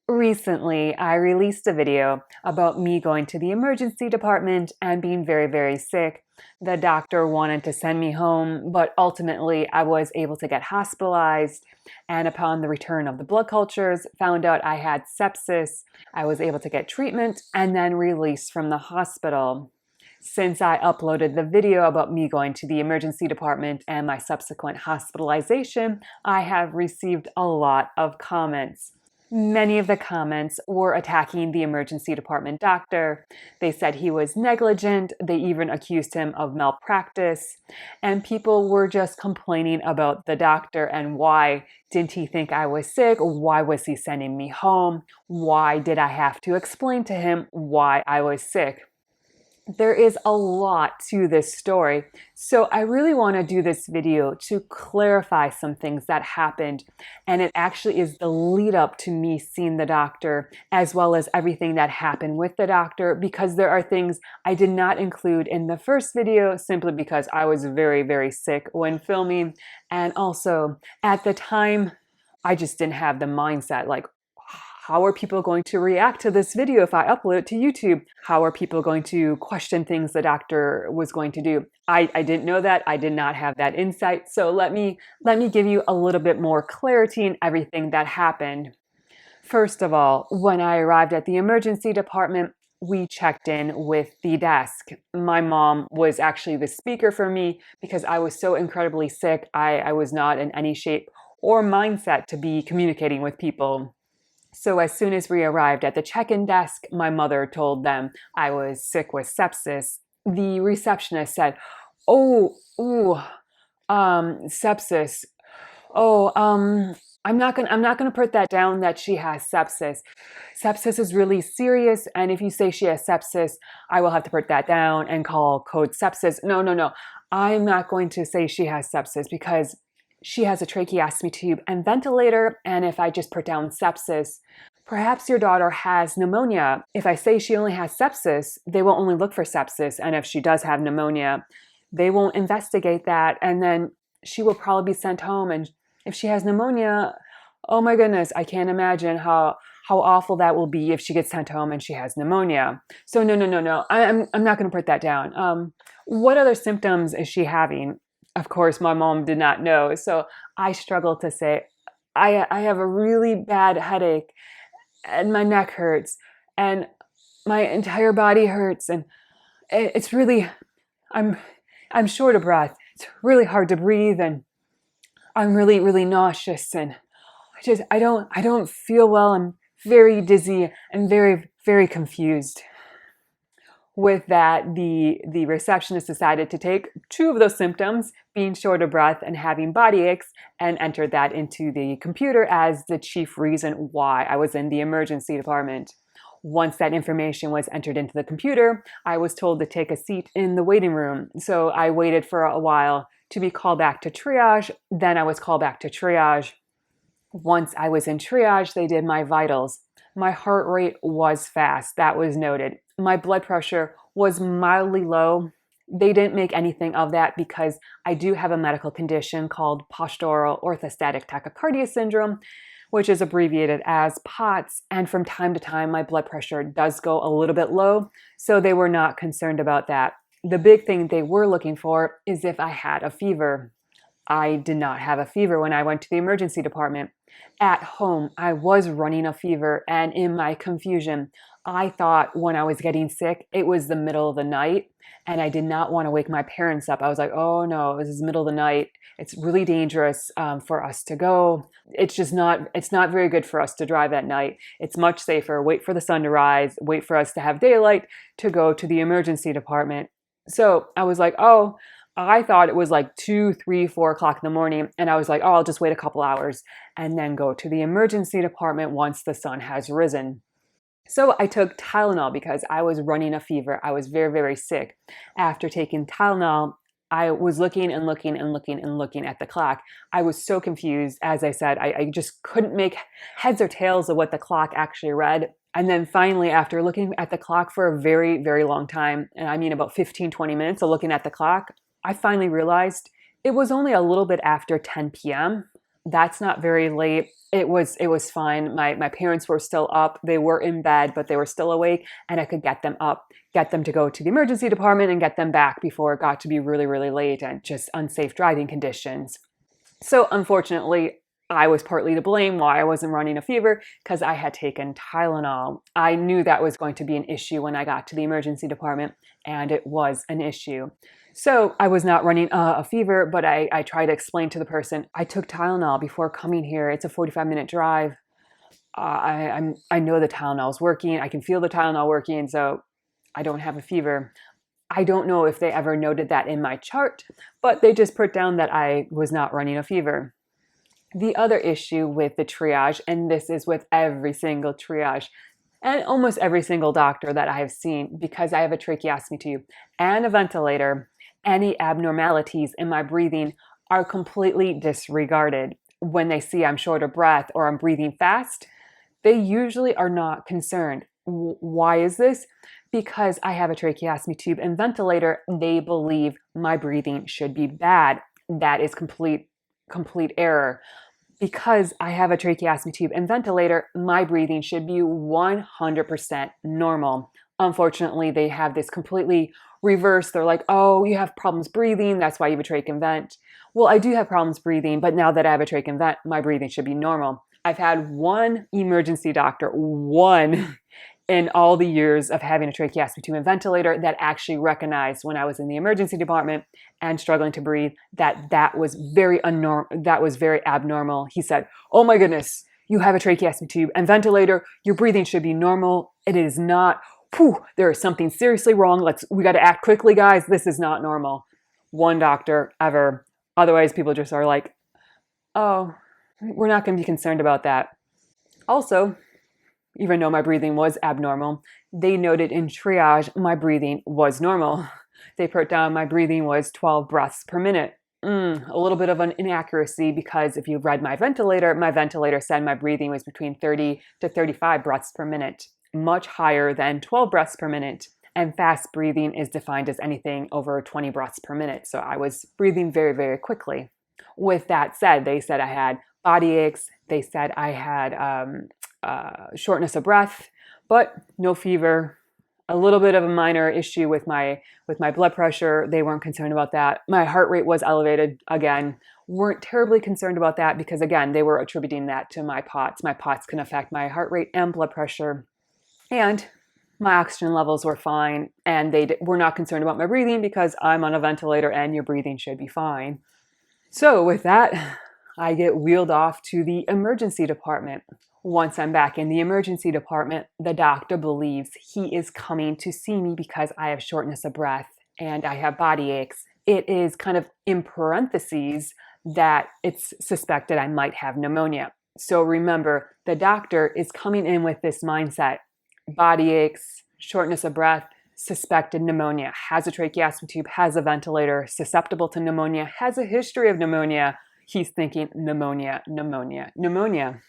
Recently, I released a video about me going to the emergency department and being very, very sick. The doctor wanted to send me home, but ultimately I was able to get hospitalized. And upon the return of the blood cultures, found out I had sepsis. I was able to get treatment and then released from the hospital. Since I uploaded the video about me going to the emergency department and my subsequent hospitalization, I have received a lot of comments. Many of the comments were attacking the emergency department doctor. They said he was negligent. They even accused him of malpractice. And people were just complaining about the doctor and why didn't he think I was sick? Why was he sending me home? Why did I have to explain to him why I was sick? There is a lot to this story, so I really want to do this video to clarify some things that happened, and it actually is the lead up to me seeing the doctor, as well as everything that happened with the doctor, because there are things I did not include in the first video simply because I was very, very sick when filming, and also at the time I just didn't have the mindset like, how are people going to react to this video if I upload it to YouTube? How are people going to question things the doctor was going to do? I didn't know that. I did not have that insight. So let me give you a little bit more clarity in everything that happened. First of all, when I arrived at the emergency department, we checked in with the desk. My mom was actually the speaker for me because I was so incredibly sick. I was not in any shape or mindset to be communicating with people. So as soon as we arrived at the check-in desk, my mother told them I was sick with sepsis. The receptionist said, "Oh, ooh, sepsis. Oh, I'm not gonna put that down that she has sepsis. Sepsis is really serious, and if you say she has sepsis, I will have to put that down and call code sepsis. No, no, no. I'm not going to say she has sepsis because she has a tracheostomy tube and ventilator, and if I just put down sepsis, perhaps your daughter has pneumonia. If I say she only has sepsis, they will only look for sepsis, and if she does have pneumonia, they won't investigate that, and then she will probably be sent home, and if she has pneumonia, oh my goodness, I can't imagine how awful that will be if she gets sent home and she has pneumonia. So no, no, no, no, I'm not going to put that down. What other symptoms is she having? Of course, my mom did not know, so I struggled to say, I have a really bad headache, and my neck hurts, and my entire body hurts, and it's really, I'm, I'm short of breath. It's really hard to breathe, and I'm really, really nauseous, and I don't feel well. I'm very dizzy and very, very confused. With that, the receptionist decided to take two of those symptoms, being short of breath and having body aches, and entered that into the computer as the chief reason why I was in the emergency department. Once that information was entered into the computer, I was told to take a seat in the waiting room. So I waited for a while to be called back to triage. Then I was called back to triage. Once I was in triage, they did my vitals. My heart rate was fast, that was noted. My blood pressure was mildly low. They didn't make anything of that because I do have a medical condition called postural orthostatic tachycardia syndrome, which is abbreviated as POTS. And from time to time, my blood pressure does go a little bit low. So they were not concerned about that. The big thing they were looking for is if I had a fever. I did not have a fever when I went to the emergency department. At home, I was running a fever, and in my confusion, I thought when I was getting sick, it was the middle of the night, and I did not want to wake my parents up. I was like, oh no, this is the middle of the night. It's really dangerous for us to go. It's not very good for us to drive at night. It's much safer. Wait for the sun to rise, wait for us to have daylight to go to the emergency department. So I was like, oh, I thought it was like 2, 3, 4 o'clock in the morning. And I was like, oh, I'll just wait a couple hours and then go to the emergency department once the sun has risen. So I took Tylenol because I was running a fever. I was very, very sick. After taking Tylenol, I was looking and looking and looking and looking at the clock. I was so confused. As I said, I just couldn't make heads or tails of what the clock actually read. And then finally, after looking at the clock for a very, very long time, and I mean about 15, 20 minutes of looking at the clock, I finally realized it was only a little bit after 10 p.m. That's not very late. It was fine. My parents were still up. They were in bed, but they were still awake, and I could get them up, get them to go to the emergency department and get them back before it got to be really, really late and just unsafe driving conditions. So unfortunately, I was partly to blame why I wasn't running a fever because I had taken Tylenol. I knew that was going to be an issue when I got to the emergency department, and it was an issue. So I was not running a fever, but I tried to explain to the person, I took Tylenol before coming here. It's a 45-minute drive. I know the Tylenol is working. I can feel the Tylenol working, so I don't have a fever. I don't know if they ever noted that in my chart, but they just put down that I was not running a fever. The other issue with the triage, and this is with every single triage and almost every single doctor that I have seen, because I have a tracheostomy tube and a ventilator, any abnormalities in my breathing are completely disregarded. When they see I'm short of breath or I'm breathing fast, they usually are not concerned. Why is this? Because I have a tracheostomy tube and ventilator, they believe my breathing should be bad. That is complete error. Because I have a tracheostomy tube and ventilator, my breathing should be 100% normal. Unfortunately, they have this completely reversed. They're like, oh, you have problems breathing. That's why you have a trach and vent. Well, I do have problems breathing, but now that I have a trach and vent, my breathing should be normal. I've had one emergency doctor, one in all the years of having a tracheostomy tube and ventilator, that actually recognized when I was in the emergency department and struggling to breathe that was very abnormal. He said, "Oh my goodness, you have a tracheostomy tube and ventilator. Your breathing should be normal. It is not. There is something seriously wrong. We got to act quickly, guys. This is not normal." One doctor ever. Otherwise, people just are like, "Oh, we're not going to be concerned about that." Also, even though my breathing was abnormal, they noted in triage my breathing was normal. They put down my breathing was 12 breaths per minute. A little bit of an inaccuracy, because if you read my ventilator said my breathing was between 30 to 35 breaths per minute, much higher than 12 breaths per minute. And fast breathing is defined as anything over 20 breaths per minute. So I was breathing very, very quickly. With that said, they said I had body aches. They said I had shortness of breath, but no fever. A little bit of a minor issue with my blood pressure. They weren't concerned about that. My heart rate was elevated again. Weren't terribly concerned about that because, again, they were attributing that to my POTS. My POTS can affect my heart rate and blood pressure. And my oxygen levels were fine. And they were not concerned about my breathing because I'm on a ventilator and your breathing should be fine. So with that, I get wheeled off to the emergency department. Once I'm back in the emergency department, the doctor believes he is coming to see me because I have shortness of breath and I have body aches. It is kind of in parentheses that it's suspected I might have pneumonia. So remember, the doctor is coming in with this mindset: body aches, shortness of breath, suspected pneumonia, has a tracheostomy tube, has a ventilator, susceptible to pneumonia, has a history of pneumonia. He's thinking pneumonia, pneumonia, pneumonia.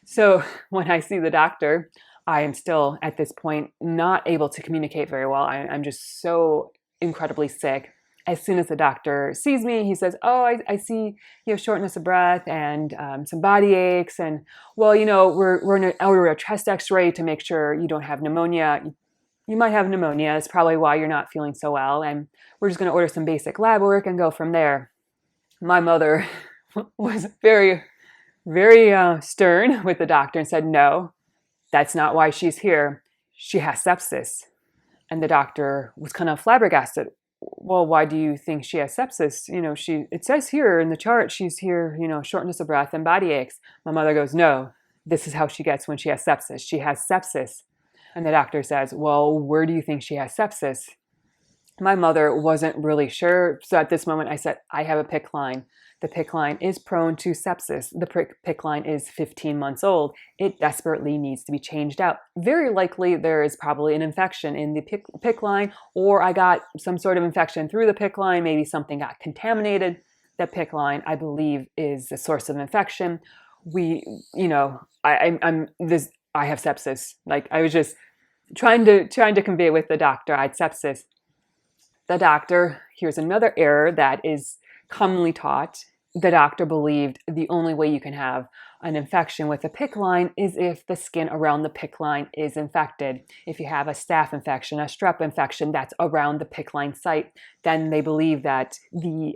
So when I see the doctor, I am still at this point not able to communicate very well. I'm just so incredibly sick. As soon as the doctor sees me, he says, "Oh, I see you have shortness of breath and some body aches. And well, we're going to order a chest x-ray to make sure you don't have pneumonia. You might have pneumonia. It's probably why you're not feeling so well. And we're just going to order some basic lab work and go from there." My mother was very stern with the doctor and said, "No, that's not why she's here. She has sepsis." And the doctor was kind of flabbergasted. "Well, why do you think she has sepsis? It says here in the chart, she's here, shortness of breath and body aches." My mother goes, "No, this is how she gets when she has sepsis. She has sepsis." And the doctor says, "Well, where do you think she has sepsis?" My mother wasn't really sure. So at this moment I said, "I have a PICC line. The PICC line is prone to sepsis. The PICC line is 15 months old. It desperately needs to be changed out. Very likely there is probably an infection in the PICC line, or I got some sort of infection through the PICC line. Maybe something got contaminated. The PICC line, I believe, is the source of infection. I have sepsis." Like, I was just trying to convey with the doctor I had sepsis. The doctor, here's another error that is commonly taught the doctor believed the only way you can have an infection with a PICC line is if the skin around the PICC line is infected. If you have a staph infection, a strep infection that's around the PICC line site, then they believe that the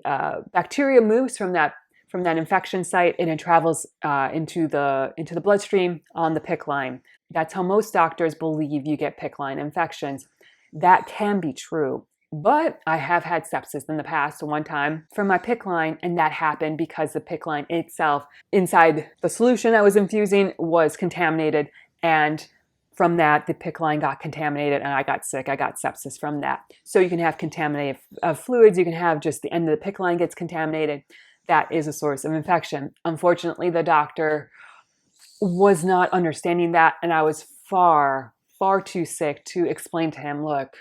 bacteria moves from that infection site and it travels into the bloodstream on the PICC line. That's how most doctors believe you get PICC line infections. That can be true. But I have had sepsis in the past one time from my PICC line, and that happened because the PICC line itself, inside the solution I was infusing, was contaminated, and from that, the PICC line got contaminated and I got sick. I got sepsis from that. So you can have contaminated fluids, you can have just the end of the PICC line gets contaminated. That is a source of infection. Unfortunately, the doctor was not understanding that, and I was far too sick to explain to him, look,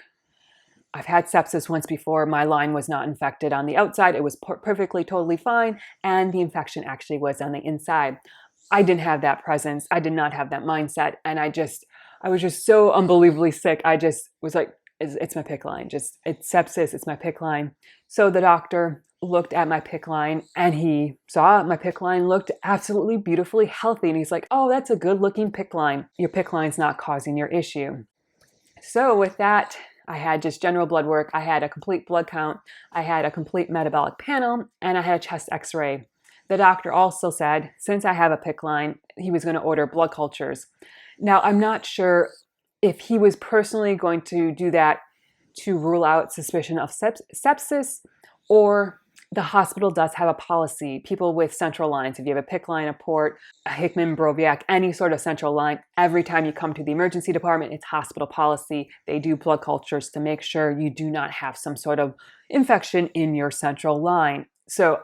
I've had sepsis once before. My line was not infected on the outside. It was perfectly, totally fine. And the infection actually was on the inside. I didn't have that presence. I did not have that mindset. And I was just so unbelievably sick. I just was like, it's my PICC line. It's sepsis. It's my PICC line. So the doctor looked at my PICC line and he saw my PICC line looked absolutely beautifully healthy. And he's like, oh, that's a good looking PICC line. Your PICC line's not causing your issue. So with that, I had just general blood work. I had a complete blood count. I had a complete metabolic panel, and I had a chest x-ray. The doctor also said, since I have a PICC line, he was going to order blood cultures. Now, I'm not sure if he was personally going to do that to rule out suspicion of sepsis, or the hospital does have a policy. People with central lines, if you have a PICC line, a port, a Hickman, Broviac, any sort of central line, every time you come to the emergency department, it's hospital policy. They do blood cultures to make sure you do not have some sort of infection in your central line. So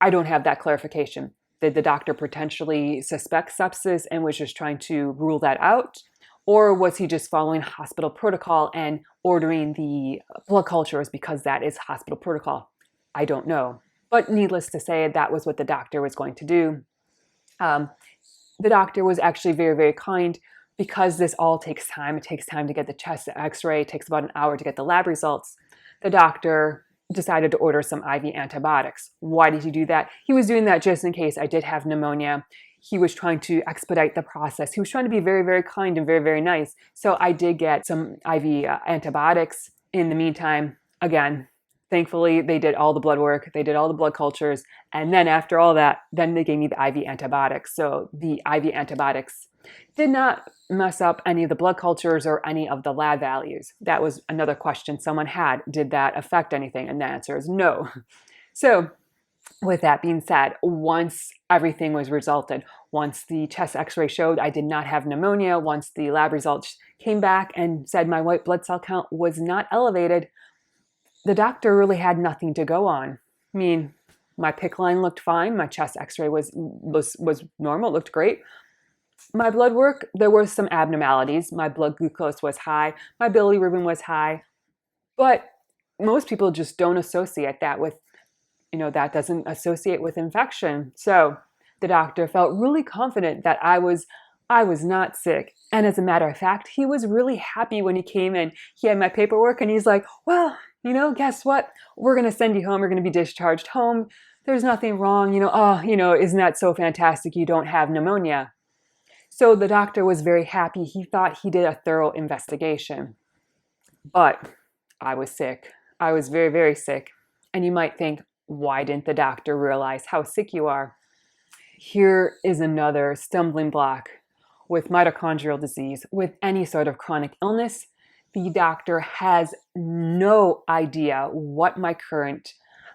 I don't have that clarification. Did the doctor potentially suspect sepsis and was just trying to rule that out? Or was he just following hospital protocol and ordering the blood cultures because that is hospital protocol? I don't know. But needless to say, that was what the doctor was going to do. The doctor was actually very, very kind because this all takes time. It takes time to get the chest x-ray. It takes about an hour to get the lab results. The doctor decided to order some IV antibiotics. Why did he do that? He was doing that just in case I did have pneumonia. He was trying to expedite the process. He was trying to be very, very kind and very, very nice. So I did get some IV antibiotics in the meantime. Again, thankfully, they did all the blood work. They did all the blood cultures. And then after all that, then they gave me the IV antibiotics. So the IV antibiotics did not mess up any of the blood cultures or any of the lab values. That was another question someone had. Did that affect anything? And the answer is no. So with that being said, once everything was resulted, once the chest x-ray showed I did not have pneumonia, once the lab results came back and said my white blood cell count was not elevated, the doctor really had nothing to go on. I mean, my PICC line looked fine. My chest x-ray was normal, looked great. My blood work, there were some abnormalities. My blood glucose was high. My bilirubin was high. But most people just don't associate that with, that doesn't associate with infection. So the doctor felt really confident that I was not sick. And as a matter of fact, he was really happy when he came in. He had my paperwork and he's like, well, guess what? We're going to send you home. You're going to be discharged home. There's nothing wrong. Isn't that so fantastic? You don't have pneumonia. So the doctor was very happy. He thought he did a thorough investigation. But I was sick. I was very, very sick. And you might think, why didn't the doctor realize how sick you are? Here is another stumbling block with mitochondrial disease, with any sort of chronic illness. The doctor has no idea what my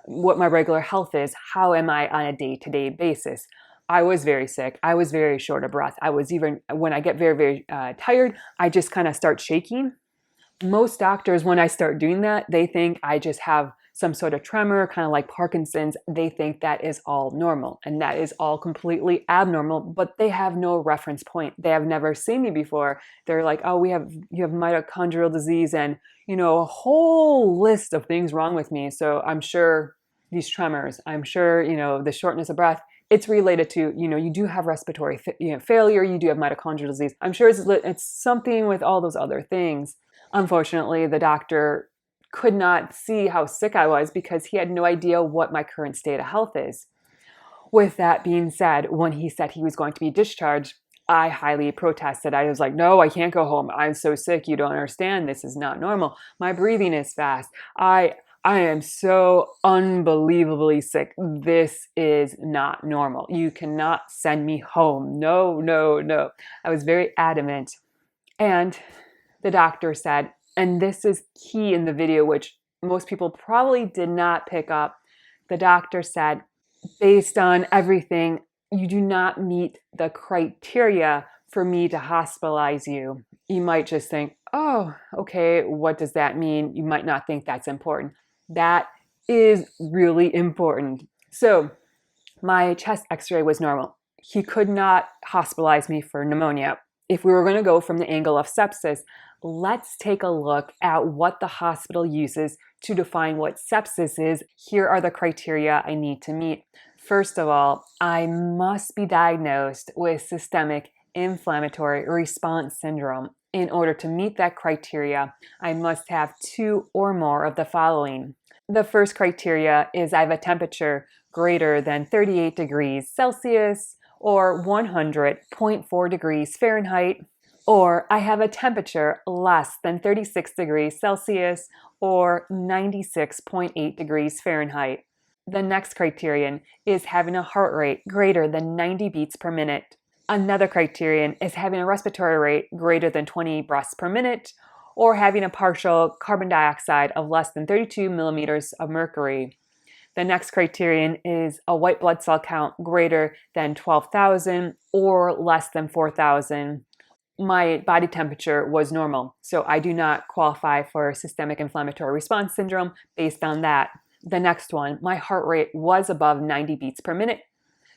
regular health is. How am I on a day-to-day basis? I was very sick. I was very short of breath. When I get very, very tired, I just kind of start shaking. Most doctors, when I start doing that, they think I just have some sort of tremor, kind of like Parkinson's. They think that is all normal, and that is all completely abnormal, but they have no reference point. They have never seen me before. They're like, oh, you have mitochondrial disease and, a whole list of things wrong with me. So I'm sure these tremors, I'm sure, the shortness of breath, it's related to, you do have respiratory failure, you do have mitochondrial disease. I'm sure it's something with all those other things. Unfortunately, the doctor could not see how sick I was because he had no idea what my current state of health is. With that being said, when he said he was going to be discharged, I highly protested. I was like, no, I can't go home. I'm so sick. You don't understand. This is not normal. My breathing is fast. I am so unbelievably sick. This is not normal. You cannot send me home. No, no, no. I was very adamant. And the doctor said, and this is key in the video, which most people probably did not pick up. The doctor said, based on everything, you do not meet the criteria for me to hospitalize you. You might just think, oh, okay, what does that mean? You might not think that's important. That is really important. So my chest x-ray was normal. He could not hospitalize me for pneumonia. If we were going to go from the angle of sepsis, let's take a look at what the hospital uses to define what sepsis is. Here are the criteria I need to meet. First of all, I must be diagnosed with systemic inflammatory response syndrome. In order to meet that criteria, I must have 2 or more of the following. The first criteria is I have a temperature greater than 38 degrees Celsius or 100.4 degrees Fahrenheit, or I have a temperature less than 36 degrees Celsius or 96.8 degrees Fahrenheit. The next criterion is having a heart rate greater than 90 beats per minute. Another criterion is having a respiratory rate greater than 20 breaths per minute, or having a partial carbon dioxide of less than 32 millimeters of mercury. The next criterion is a white blood cell count greater than 12,000 or less than 4,000. My body temperature was normal, so I do not qualify for systemic inflammatory response syndrome based on that. The next one, my heart rate was above 90 beats per minute,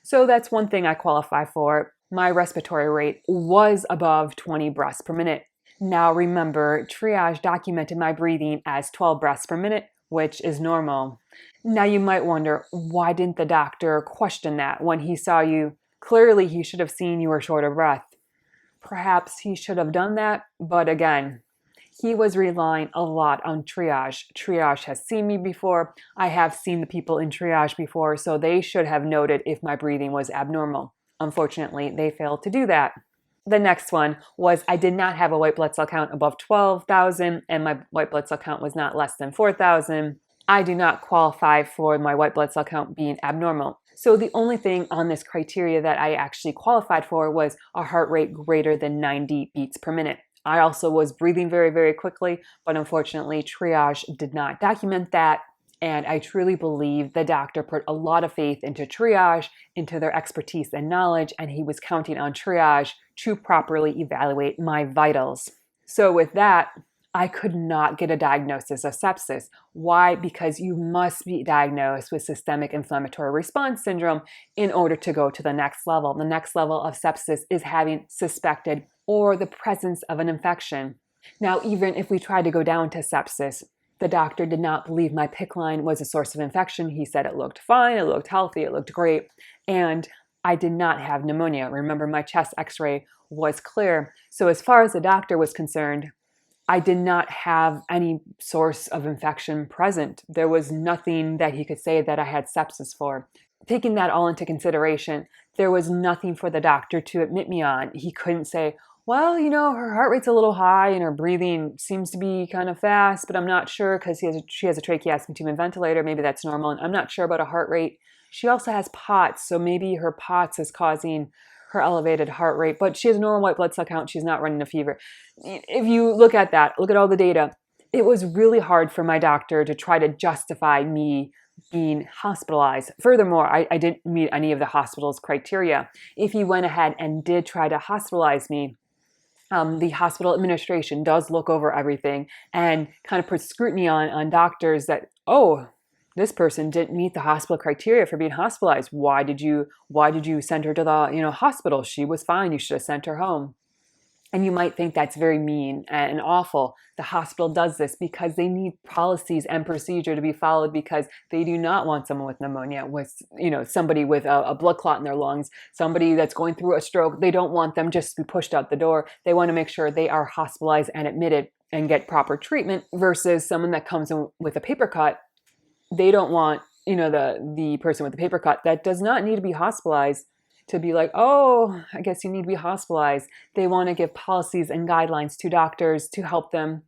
so that's one thing I qualify for. My respiratory rate was above 20 breaths per minute. Now remember, triage documented my breathing as 12 breaths per minute, which is normal. Now you might wonder, why didn't the doctor question that when he saw you? Clearly he should have seen you were short of breath. Perhaps he should have done that, but again, he was relying a lot on triage. Triage has seen me before. I have seen the people in triage before, so they should have noted if my breathing was abnormal. Unfortunately, they failed to do that. The next one was I did not have a white blood cell count above 12,000 and my white blood cell count was not less than 4,000. I do not qualify for my white blood cell count being abnormal. So the only thing on this criteria that I actually qualified for was a heart rate greater than 90 beats per minute. I also was breathing very, very quickly, but unfortunately triage did not document that. And I truly believe the doctor put a lot of faith into triage, into their expertise and knowledge, and he was counting on triage to properly evaluate my vitals. So with that, I could not get a diagnosis of sepsis. Why? Because you must be diagnosed with systemic inflammatory response syndrome in order to go to the next level. The next level of sepsis is having suspected or the presence of an infection. Now, even if we tried to go down to sepsis, the doctor did not believe my PICC line was a source of infection. He said it looked fine, it looked healthy, it looked great, and I did not have pneumonia. Remember, my chest x-ray was clear. So as far as the doctor was concerned, I did not have any source of infection present. There was nothing that he could say that I had sepsis for. Taking that all into consideration, there was nothing for the doctor to admit me on. He couldn't say, well, her heart rate's a little high and her breathing seems to be kind of fast, but I'm not sure because she has a tracheostomy tube and ventilator. Maybe that's normal. And I'm not sure about a heart rate. She also has POTS, so maybe her POTS is causing her elevated heart rate, but she has a normal white blood cell count. She's not running a fever. If you look at that, look at all the data, it was really hard for my doctor to try to justify me being hospitalized. Furthermore, I didn't meet any of the hospital's criteria. If he went ahead and did try to hospitalize me, the hospital administration does look over everything and kind of put scrutiny on doctors that, oh, this person didn't meet the hospital criteria for being hospitalized. Why did you send her to the hospital? She was fine. You should have sent her home. And you might think that's very mean and awful. The hospital does this because they need policies and procedure to be followed because they do not want someone with pneumonia, with somebody with a blood clot in their lungs, somebody that's going through a stroke. They don't want them just to be pushed out the door. They want to make sure they are hospitalized and admitted and get proper treatment versus someone that comes in with a paper cut. They don't want the person with the paper cut that does not need to be hospitalized to be like, oh, I guess you need to be hospitalized. They want to give policies and guidelines to doctors to help them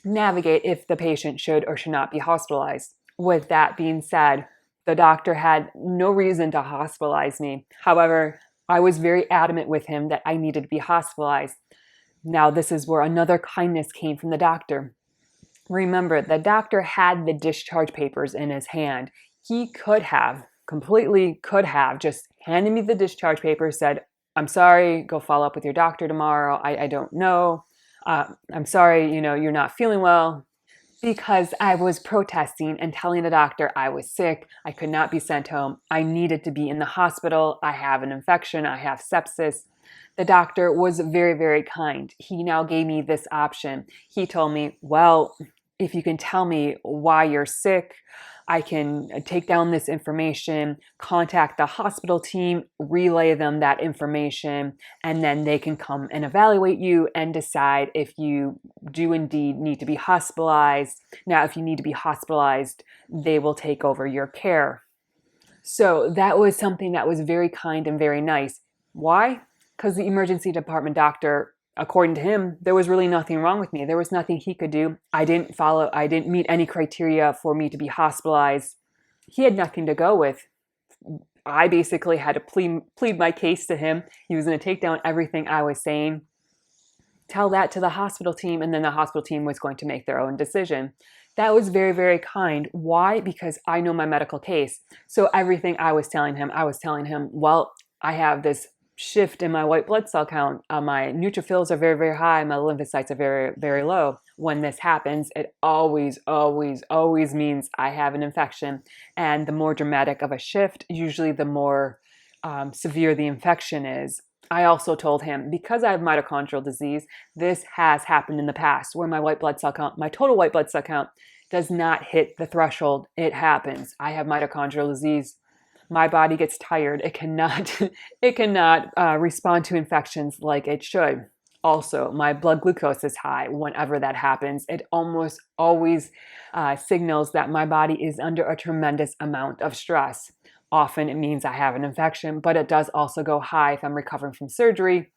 navigate if the patient should or should not be hospitalized. With that being said, the doctor had no reason to hospitalize me. However, I was very adamant with him that I needed to be hospitalized. Now, this is where another kindness came from the doctor. Remember, the doctor had the discharge papers in his hand. He completely could have just handed me the discharge papers, said, I'm sorry, go follow up with your doctor tomorrow. I don't know. I'm sorry, you're not feeling well. Because I was protesting and telling the doctor I was sick, I could not be sent home, I needed to be in the hospital, I have an infection, I have sepsis. The doctor was very, very kind. He now gave me this option. He told me, well, if you can tell me why you're sick, I can take down this information, contact the hospital team, relay them that information, and then they can come and evaluate you and decide if you do indeed need to be hospitalized. Now, if you need to be hospitalized, they will take over your care. So that was something that was very kind and very nice. Why? Because the emergency department doctor, according to him, there was really nothing wrong with me. There was nothing he could do. I didn't meet any criteria for me to be hospitalized. He had nothing to go with. I basically had to plead my case to him. He was going to take down everything I was saying, tell that to the hospital team, and then the hospital team was going to make their own decision. That was very, very kind. Why? Because I know my medical case. So everything I was telling him, well, I have this shift in my white blood cell count. My neutrophils are very, very high. My lymphocytes are very, very low. When this happens, it always, always, always means I have an infection. And the more dramatic of a shift, usually the more severe the infection is. I also told him, because I have mitochondrial disease, this has happened in the past where my white blood cell count, my total white blood cell count, does not hit the threshold. It happens. I have mitochondrial disease. My body gets tired. It cannot respond to infections like it should. Also, my blood glucose is high. Whenever that happens, it almost always signals that my body is under a tremendous amount of stress. Often it means I have an infection, but it does also go high if I'm recovering from surgery.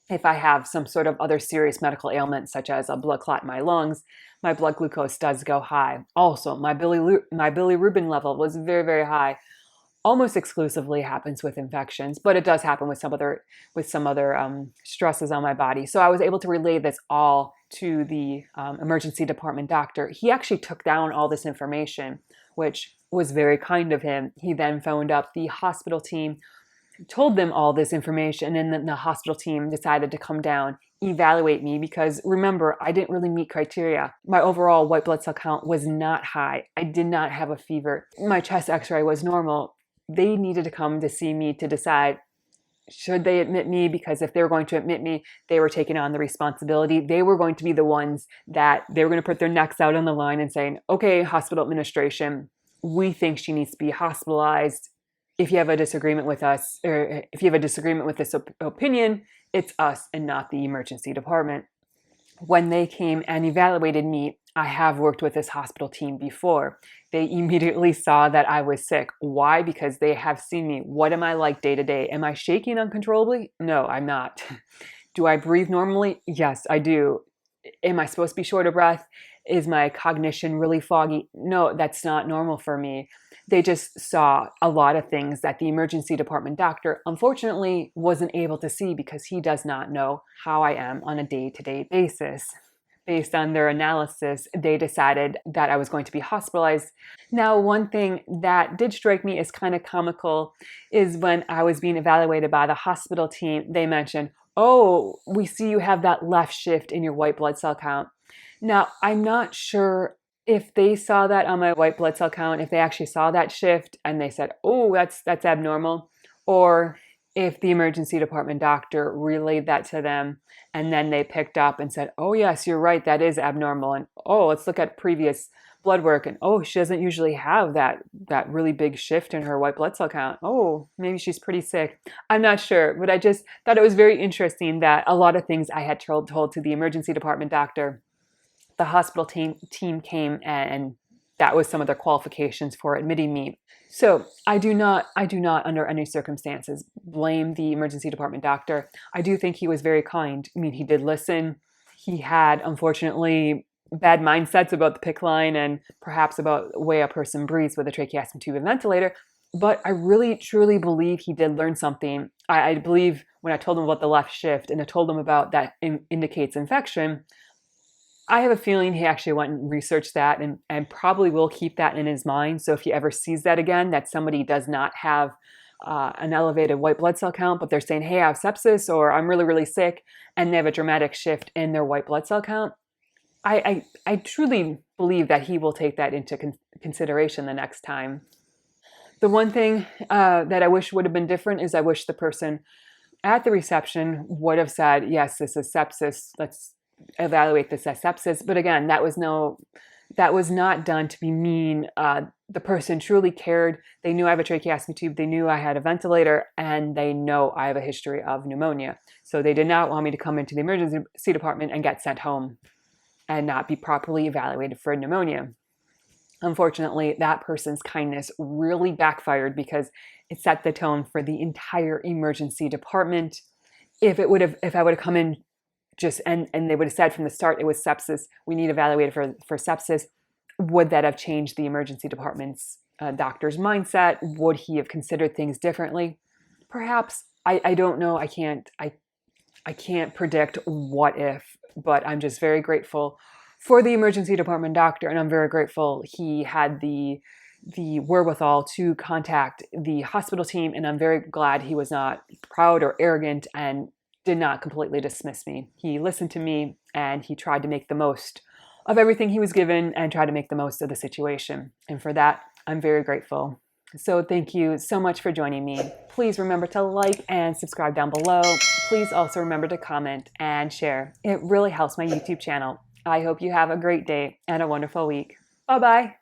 If I have some sort of other serious medical ailment, such as a blood clot in my lungs, my blood glucose does go high. Also, my bilirubin level was very, very high. Almost exclusively happens with infections, but it does happen with some other stresses on my body. So I was able to relay this all to the emergency department doctor. He actually took down all this information, which was very kind of him. He then phoned up the hospital team, told them all this information, and then the hospital team decided to come down, evaluate me, because remember, I didn't really meet criteria. My overall white blood cell count was not high. I did not have a fever. My chest x-ray was normal. They needed to come to see me to decide, should they admit me? Because if they were going to admit me, they were taking on the responsibility. They were going to be the ones that they were going to put their necks out on the line and saying, okay, hospital administration, we think she needs to be hospitalized. If you have a disagreement with us, or if you have a disagreement with this opinion, it's us and not the emergency department. When they came and evaluated me, I have worked with this hospital team before. They immediately saw that I was sick. Why? Because they have seen me. What am I like day to day? Am I shaking uncontrollably? No, I'm not. Do I breathe normally? Yes, I do. Am I supposed to be short of breath? Is my cognition really foggy? No, that's not normal for me. They just saw a lot of things that the emergency department doctor, unfortunately, wasn't able to see because he does not know how I am on a day-to-day basis. Based on their analysis, they decided that I was going to be hospitalized. Now, one thing that did strike me as kind of comical is when I was being evaluated by the hospital team, they mentioned, oh, we see you have that left shift in your white blood cell count. Now, I'm not sure if they saw that on my white blood cell count, if they actually saw that shift and they said, oh, that's abnormal, or if the emergency department doctor relayed that to them and then they picked up and said, oh, yes, you're right, that is abnormal. And oh, let's look at previous blood work. And oh, she doesn't usually have that really big shift in her white blood cell count. Oh, maybe she's pretty sick. I'm not sure, but I just thought it was very interesting that a lot of things I had told to the emergency department doctor, the hospital team came and that was some of their qualifications for admitting me. So I do not under any circumstances blame the emergency department doctor. I do think he was very kind. I mean, he did listen. He had, unfortunately, bad mindsets about the PICC line and perhaps about the way a person breathes with a tracheostomy tube and ventilator. But I really, truly believe he did learn something. I believe when I told him about the left shift and I told him about that indicates infection, I have a feeling he actually went and researched that and probably will keep that in his mind. So if he ever sees that again, that somebody does not have an elevated white blood cell count, but they're saying, hey, I have sepsis or I'm really, really sick, and they have a dramatic shift in their white blood cell count, I truly believe that he will take that into consideration the next time. The one thing that I wish would have been different is I wish the person at the reception would have said, yes, this is sepsis. Let's evaluate this as sepsis. But again, that was not done to be mean. The person truly cared. They knew I have a tracheostomy tube. They knew I had a ventilator, and they know I have a history of pneumonia. So they did not want me to come into the emergency department and get sent home and not be properly evaluated for pneumonia. Unfortunately, that person's kindness really backfired because it set the tone for the entire emergency department. If I would have come in and they would have said from the start it was sepsis, we need evaluated for sepsis, would that have changed the emergency department's doctor's mindset? Would he have considered things differently? Perhaps. I don't know. I can't predict what if, but I'm just very grateful for the emergency department doctor, and I'm very grateful he had the wherewithal to contact the hospital team, and I'm very glad he was not proud or arrogant and did not completely dismiss me. He listened to me, and he tried to make the most of everything he was given and tried to make the most of the situation. And for that, I'm very grateful. So thank you so much for joining me. Please remember to like and subscribe down below. Please also remember to comment and share. It really helps my YouTube channel. I hope you have a great day and a wonderful week. Bye-bye.